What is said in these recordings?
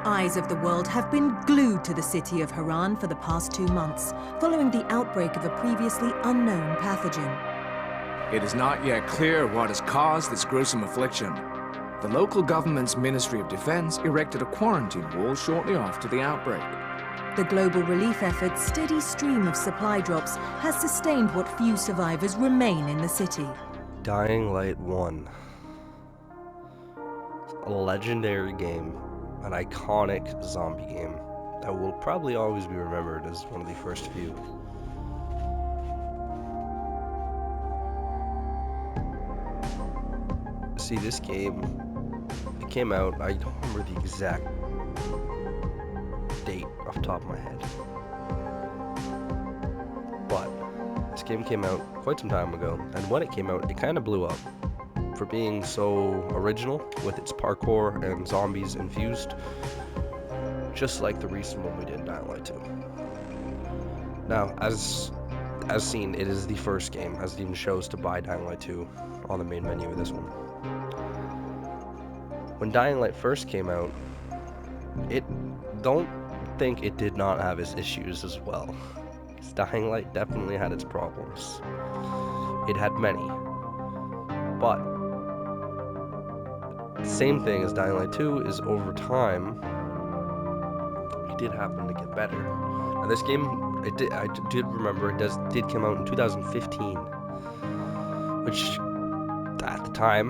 eyes of the world have been glued to the city of Harran for the past 2 months, following the outbreak of a previously unknown pathogen. It is not yet clear what has caused this gruesome affliction. The local government's Ministry of Defense erected a quarantine wall shortly after the outbreak. The global relief effort's steady stream of supply drops has sustained what few survivors remain in the city. Dying Light 1. A legendary game, an iconic zombie game that will probably always be remembered as one of the first few. See, this game, it came out, I don't remember the exact date off the top of my head, but this game came out quite some time ago, and when it came out, it kind of blew up for being so original with its parkour and zombies infused, just like the recent one we did in Dying Light 2. Now, as seen, it is the first game, as it even shows to buy Dying Light 2 on the main menu of this one. When Dying Light first came out, don't think it did not have its issues as well. Dying Light definitely had its problems. It had many. But the same thing as Dying Light 2 is over time, it did happen to get better. Now this game, I did remember, did come out in 2015, which at the time,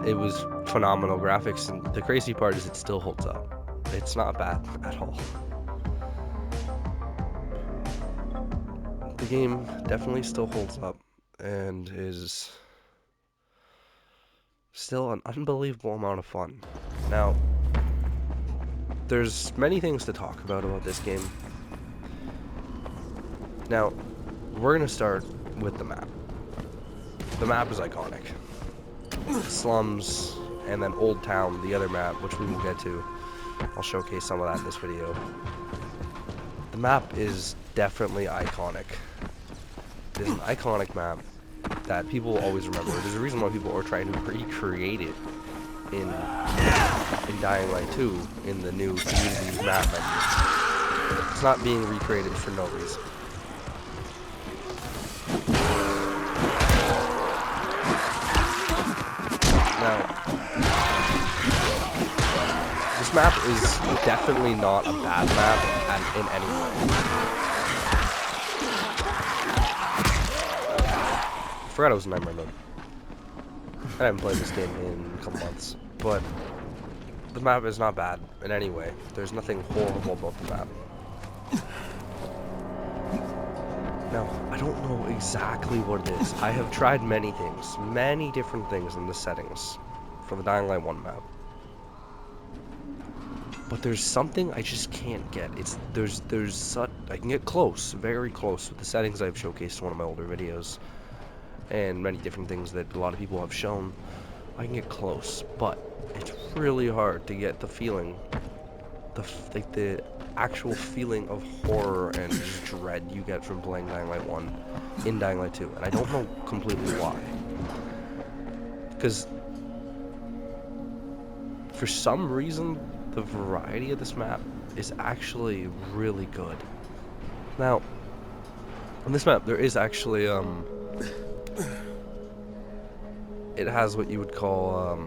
it was phenomenal graphics, and the crazy part is it still holds up. It's not bad at all. The game definitely still holds up and is still an unbelievable amount of fun. Now, there's many things to talk about this game. Now, we're going to start with the map. The map is iconic. Slums, and then Old Town, the other map, which we will get to. I'll showcase some of that in this video. The map is definitely iconic. It is an iconic map that people will always remember. There's a reason why people are trying to recreate it in Dying Light 2 in the new community map menu. It's not being recreated for no reason. Now, this map is definitely not a bad map in any way. I forgot it was Nightmare Mode. I haven't played this game in a couple months, but the map is not bad in any way. There's nothing horrible about the map. Now, I don't know exactly what it is. I have tried many things, many different things in the settings for the Dying Light 1 map. But there's something I just can't get. I can get close, very close with the settings I've showcased in one of my older videos, and many different things that a lot of people have shown. I can get close, but it's really hard to get the feeling, the actual feeling of horror and just dread you get from playing Dying Light 1 in Dying Light 2, and I don't know completely why. Because for some reason, the variety of this map is actually really good. Now, on this map, there is actually, it has what you would call,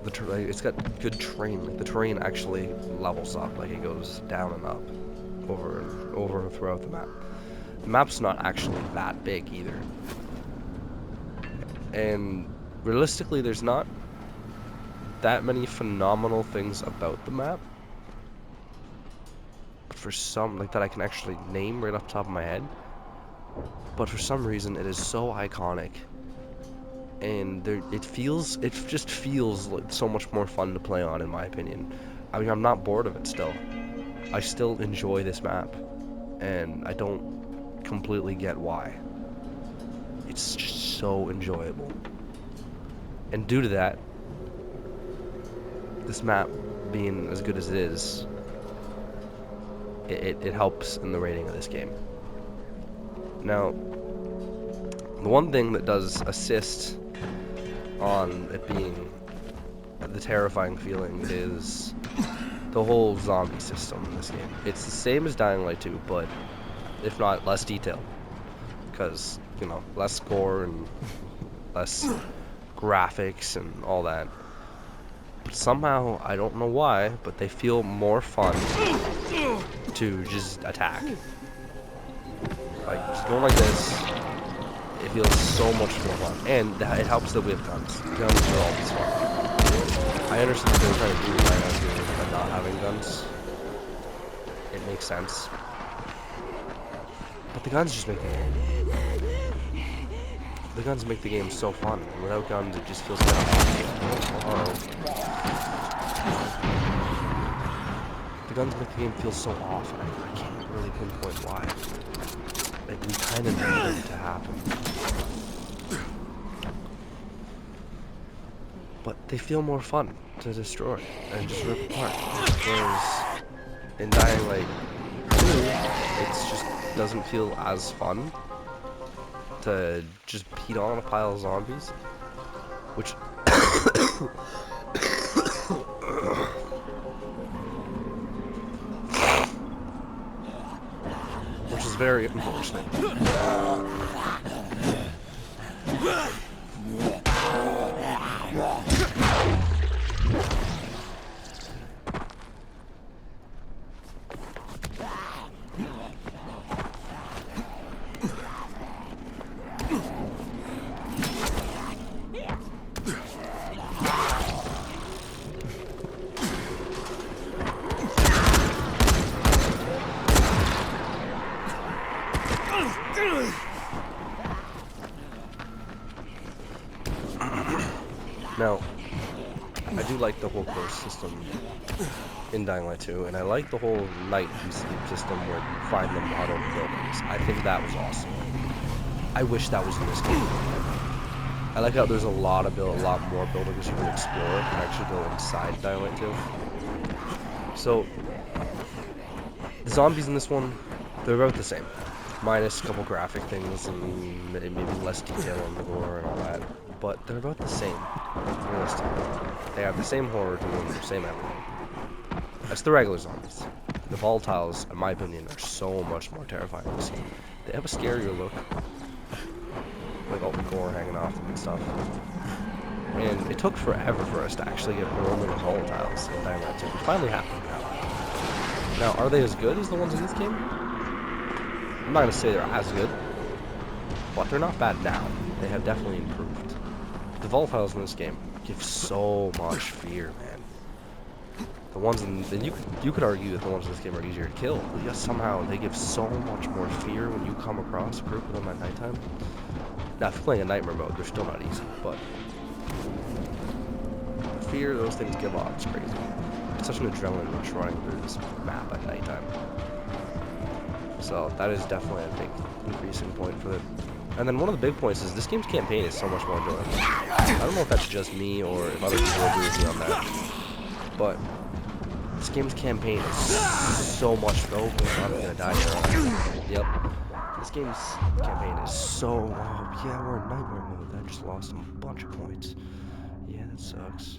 it's got good terrain. Like, the terrain actually levels up, like it goes down and up over and throughout the map. The map's not actually that big either. And realistically, there's not that many phenomenal things about the map. But for some, like that I can actually name right off the top of my head. But for some reason, it is so iconic. And it just feels like so much more fun to play on, in my opinion. I mean, I'm not bored of it still. I still enjoy this map, and I don't completely get why. It's just so enjoyable. And due to that, this map being as good as it is, it helps in the rating of this game. Now, the one thing that does assist on it being the terrifying feeling is the whole zombie system in this game. It's the same as Dying Light 2, but if not less detailed, because you know, less gore and less graphics and all that. But somehow, I don't know why, but they feel more fun to just attack. Like, just going like this, it feels so much more fun. And it helps that we have guns. Guns are always fun. I understand what they're trying to do by not having guns. It makes sense. But the guns just make the guns make the game so fun. And without guns, it just feels kind of the guns make the game feel so off, and I can't really pinpoint why. Like, we kind of need it to happen. But they feel more fun to destroy and just rip apart. Whereas in Dying Light 2, it just doesn't feel as fun to just beat on a pile of zombies, which which is very unfortunate. Now, I do like the whole course system in Dying Light 2, and I like the whole night system where you find them out of buildings. I think that was awesome. I wish that was in this game. I like how there's a lot more buildings you can explore and actually go inside Dying Light 2. So, the zombies in this one, they're about the same. Minus a couple graphic things and maybe less detail on the gore and all that. But they're about the same, realistically. They have the same horror to them, the same everything. That's the regular zombies. The volatiles, in my opinion, are so much more terrifying to see. They have a scarier look. Like all the gore hanging off them and stuff. And it took forever for us to actually get normal volatiles in Dying Light 2. It finally happened now. Now, are they as good as the ones in this game? I'm not going to say they're as good, but they're not bad now. They have definitely improved. The volatiles in this game give so much fear, man. The ones in you could argue that the ones in this game are easier to kill, but yet somehow they give so much more fear when you come across a group of them at nighttime. Now, if you're playing a nightmare mode, they're still not easy, but the fear those things give off is crazy. It's such an adrenaline rush running through this map at nighttime. So that is definitely a big increasing point for it. And then one of the big points is this game's campaign is so much more enjoyable. I don't know if that's just me or if other people agree with me on that, but this game's campaign is so much. Oh, I'm gonna die here. Yep. This game's campaign is so. Yeah, we're in nightmare mode. I just lost a bunch of points. Yeah, that sucks.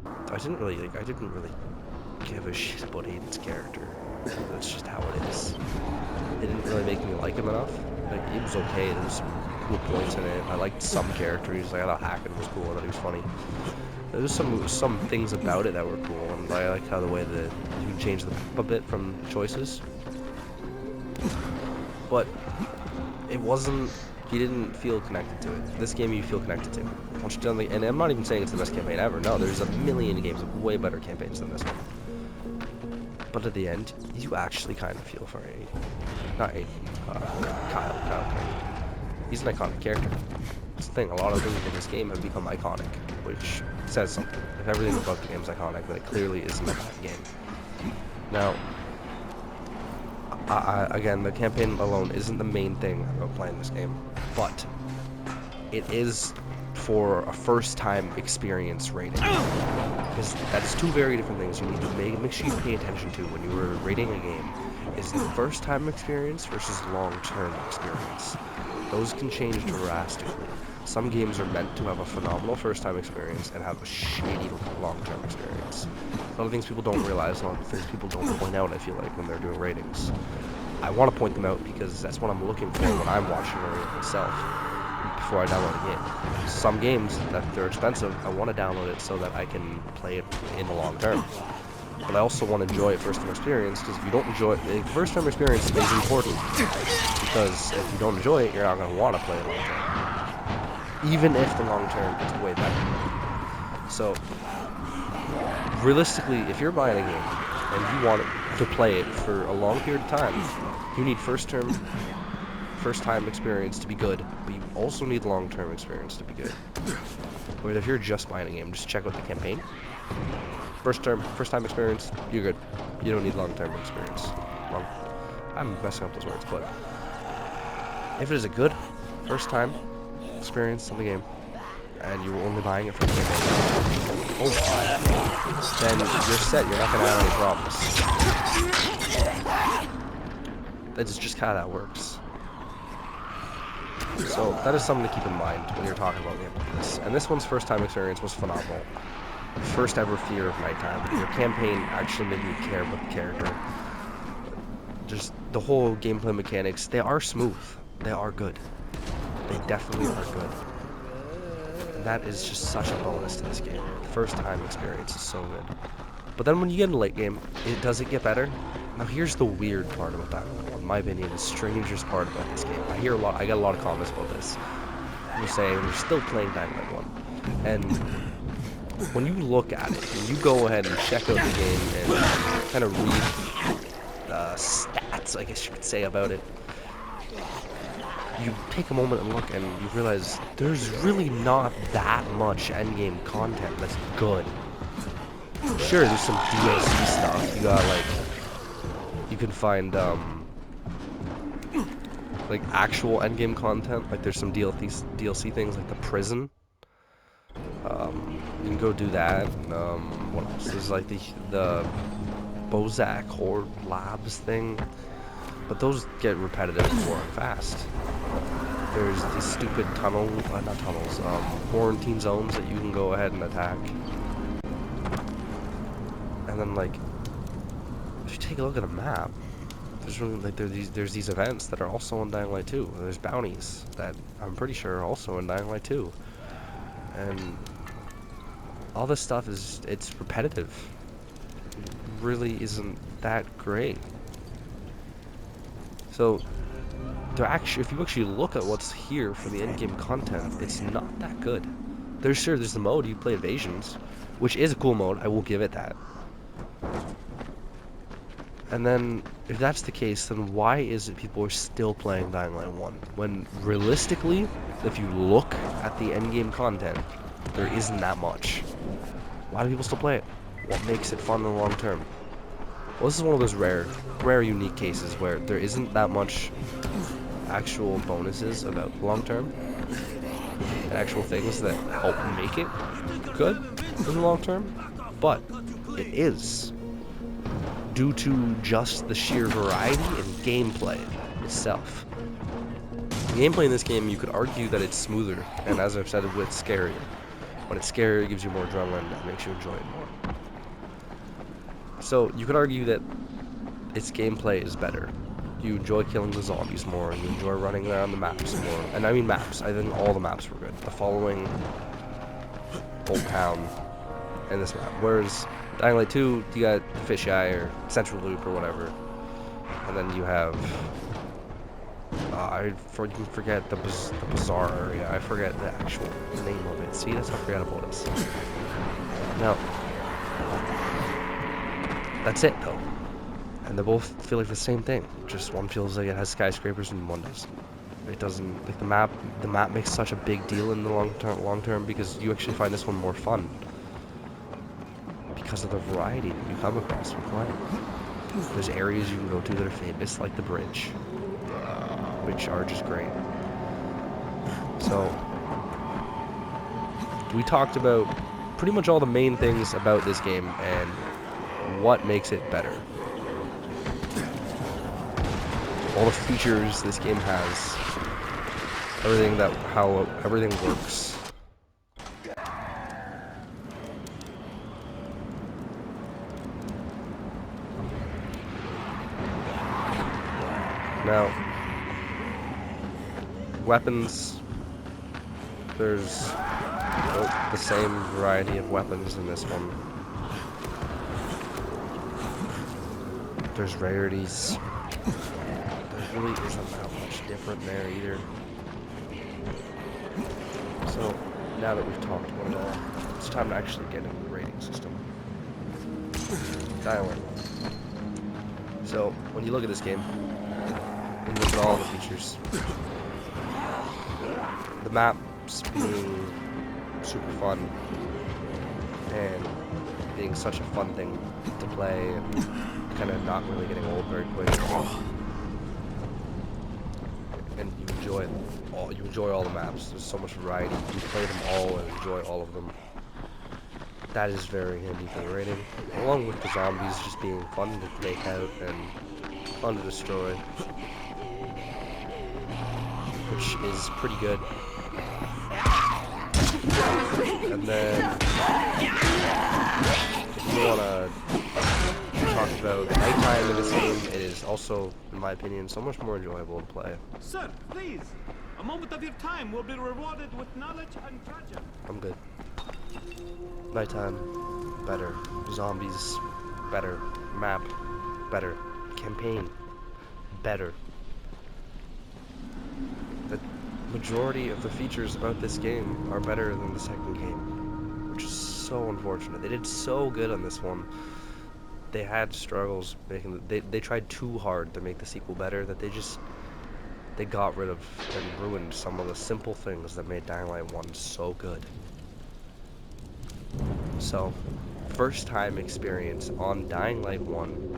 I didn't really give a shit about Aiden's character. That's just how it is. It didn't really make me like him enough. Like, it was okay. There was some cool points in it. I liked some characters. Like, I thought Hacken was cool. I thought he was funny. There was some things about it that were cool, and I liked how the way that you can change them a bit from choices. But it wasn't. You didn't feel connected to it. This game, you feel connected to. Once you've done and I'm not even saying it's the best campaign ever. No, there's a million games with way better campaigns than this one. But at the end, you actually kind of feel for Aiden. Not Aiden. Kyle Kane. He's an iconic character. That's the thing. A lot of things in this game have become iconic, which says something. If everything about the game is iconic, then it clearly isn't a bad game. Now, again, the campaign alone isn't the main thing about playing this game, but it is for a first-time experience rating. Because that's two very different things you need to make sure you pay attention to when you were rating a game. Is the first-time experience versus long-term experience. Those can change drastically. Some games are meant to have a phenomenal first-time experience and have a shady long-term experience. A lot of things people don't realize, a lot of things people don't point out, I feel like, when they're doing ratings. I want to point them out because that's what I'm looking for when I'm watching a rating myself before I download a game. Some games, that they're expensive, I want to download it so that I can play it in the long term. But I also want to enjoy it first-time experience, because if you don't enjoy it, the first-time experience is important. Because if you don't enjoy it, you're not going to want to play it long term. Even if the long term is way better. So, realistically, if you're buying a game and you want to play it for a long period of time, you need first-time experience to be good, but you also need long-term experience to be good. Whereas if you're just buying a game, just check out the campaign. First time experience, you're good. You don't need long-term experience. I'm messing up those words, but if it is a good first-time experience in the game, and you're only buying it for the campaign, then you're set. You're not gonna have any problems. That's just how that works. So that is something to keep in mind when you're talking about a game like this. And this one's first-time experience was phenomenal. First ever fear of nighttime. Your campaign actually made me care about the character. Just the whole gameplay mechanics, they are smooth. They are good. They definitely are good. And that is just such a bonus to this game. The first time experience is so good. But then when you get in the late game, does it get better? Now here's the weird part about that one. In my opinion, the strangest part about this game. I got a lot of comments about this. People saying they're still playing Dying Light 1. And when you look at it, and you go ahead and check out the game and kind of read stats, I guess you could say, about it, you take a moment and look and you realize there's really not that much endgame content that's good. Sure, there's some DLC stuff. You got, like, you can find, like, actual endgame content. Like, there's some DLC things, like the prison. You can go do that. What else? There's like the Bozak Horde Labs thing, but those get repetitive and fast. There's these stupid quarantine zones that you can go ahead and attack. And then, like, if you take a look at a map, there's really, like, there's these events that are also in Dying Light 2. There's bounties that I'm pretty sure are also in Dying Light 2. And all this stuff it's repetitive. It really isn't that great. So, if you actually look at what's here for the endgame content, it's not that good. There's the mode you play Invasions, which is a cool mode. I will give it that. And then, if that's the case, then why is it people are still playing Dying Light 1? When, realistically, if you look at the endgame content, there isn't that much. Why do people still play it? What makes it fun in the long term? Well, this is one of those rare, unique cases where there isn't that much actual bonuses about long term, and actual things that help make it good in the long term, but it is due to just the sheer variety and gameplay itself. The gameplay in this game, you could argue that it's smoother, and as I've said, it's scarier. When it's scarier, it gives you more adrenaline, that makes you enjoy it more. So you could argue that its gameplay is better. You enjoy killing the zombies more, and you enjoy running around the maps more. And I mean maps, I think all the maps were good. The Following, Old Town, and this map. Whereas Dying Light 2, you got Fisheye or Central Loop or whatever. And then you have you can forget the Bazaar area. I forget the actual name of it. See, that's how forgettable it is. Now, that's it though. And they both feel like the same thing. Just one feels like it has skyscrapers and one doesn't. It doesn't. Like the map makes such a big deal in the long term because you actually find this one more fun because of the variety that you come across when playing. There's areas you can go to that are famous, like the bridge, which are just great. So, we talked about pretty much all the main things about this game and what makes it better. All the features this game has how everything works. Now, weapons, there's the same variety of weapons in this one. There's rarities. There really isn't that much different there either. So, now that we've talked about it all, it's time to actually get into the rating system. Dying Light 1. So, when you look at this game, and look at all the features, the maps being super fun, and being such a fun thing to play, and kind of not really getting old very quick, and you enjoy all the maps. There's so much variety. You play them all and enjoy all of them. That is very handy for the rating, along with the zombies just being fun to take out and fun to destroy, which is pretty good. And then, if you want to talk about nighttime in this game, it is also, in my opinion, so much more enjoyable to play. Sir, please. A moment of your time will be rewarded with knowledge and treasure. I'm good. Nighttime, better. Zombies, better. Map, better. Campaign, better. The majority of the features about this game are better than the second game, which is so unfortunate. They did so good on this one. They had struggles making they tried too hard to make the sequel better that they got rid of and ruined some of the simple things that made Dying Light 1 so good. So, first time experience on Dying Light 1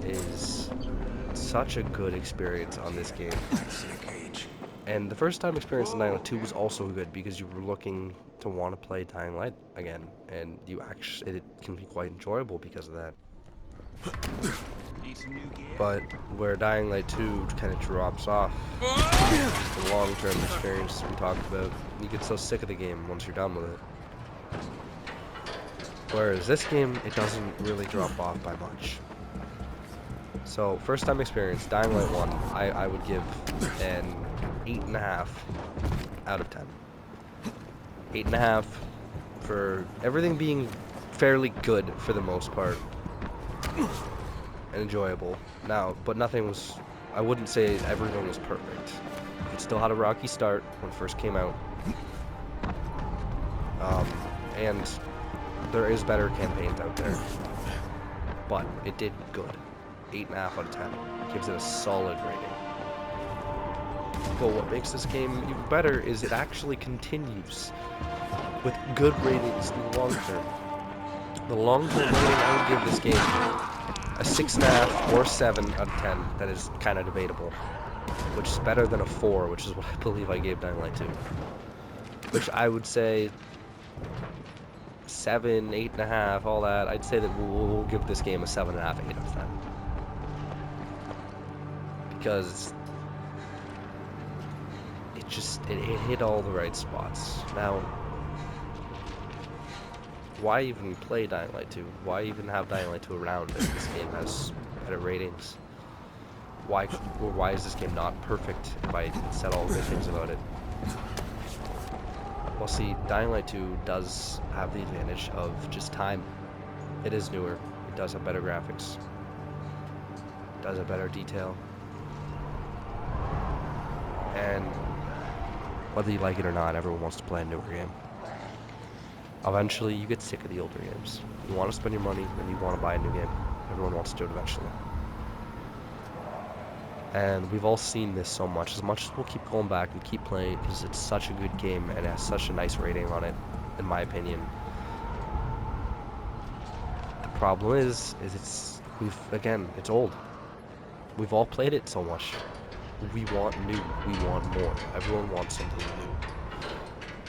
is such a good experience on this game. And the first time experience in Dying Light 2 was also good because you were looking to want to play Dying Light again, and it can be quite enjoyable because of that. But where Dying Light 2 kind of drops off, the long-term experience we talked about, you get so sick of the game once you're done with it. Whereas this game, it doesn't really drop off by much. So, first time experience, Dying Light 1, I would give an 8.5 out of 10. 8.5 for everything being fairly good for the most part. And enjoyable. Now, but nothing was, I wouldn't say everything was perfect. It still had a rocky start when it first came out. And there is better campaigns out there. But it did good. 8.5 out of 10. Gives it a solid rating. But what makes this game even better is it actually continues with good ratings in the long term. The long-term rating I would give this game a 6.5 or 7 out of 10. That is kind of debatable, which is better than a 4, which is what I believe I gave Dying Light 2. Which I would say 7, 8.5, all that. I'd say that we'll give this game a 7.5, 8 out of 10. Because it hit all the right spots. Now, why even play Dying Light 2? Why even have Dying Light 2 around if this game has better ratings? Why is this game not perfect if I said all good things about it? Well, see, Dying Light 2 does have the advantage of just time. It is newer. It does have better graphics. It does have better detail. And whether you like it or not, everyone wants to play a newer game. Eventually, you get sick of the older games. You want to spend your money, and you want to buy a new game. Everyone wants to do it eventually. And we've all seen this so much. As much as we'll keep going back and keep playing it, because it's such a good game, and it has such a nice rating on it, in my opinion. The problem is it's old. We've all played it so much. We want new. We want more. Everyone wants something new.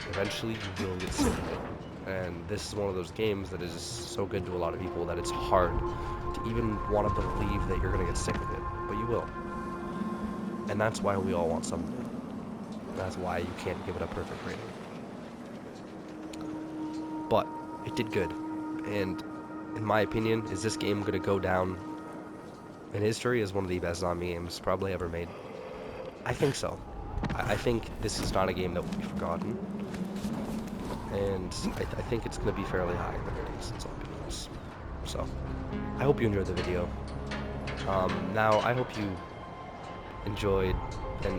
Eventually, you will get sick of it. And this is one of those games that is so good to a lot of people that it's hard to even want to believe that you're going to get sick of it. But you will. And that's why we all want something new. That's why you can't give it a perfect rating. But it did good. And in my opinion, is this game going to go down in history as one of the best zombie games probably ever made? I think so. I think this is not a game that will be forgotten. And I think it's going to be fairly high in the ratings in zombie games. So, I hope you enjoyed the video. Now, I hope you enjoyed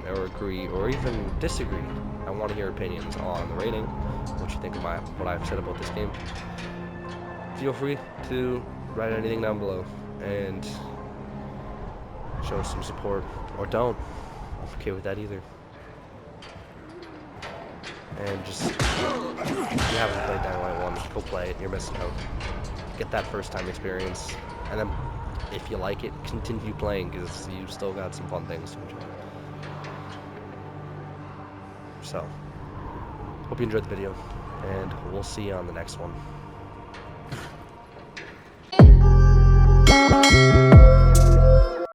or agree or even disagree. I want to hear opinions on the rating, what you think of what I've said about this game. Feel free to write anything down below and show some support, or don't. I'm okay with that either. And just, if you haven't played Dying Light 1, go play it. You're missing out. Get that first time experience, and then if you like it, continue playing, because you still got some fun things to enjoy. So, hope you enjoyed the video, and we'll see you on the next one.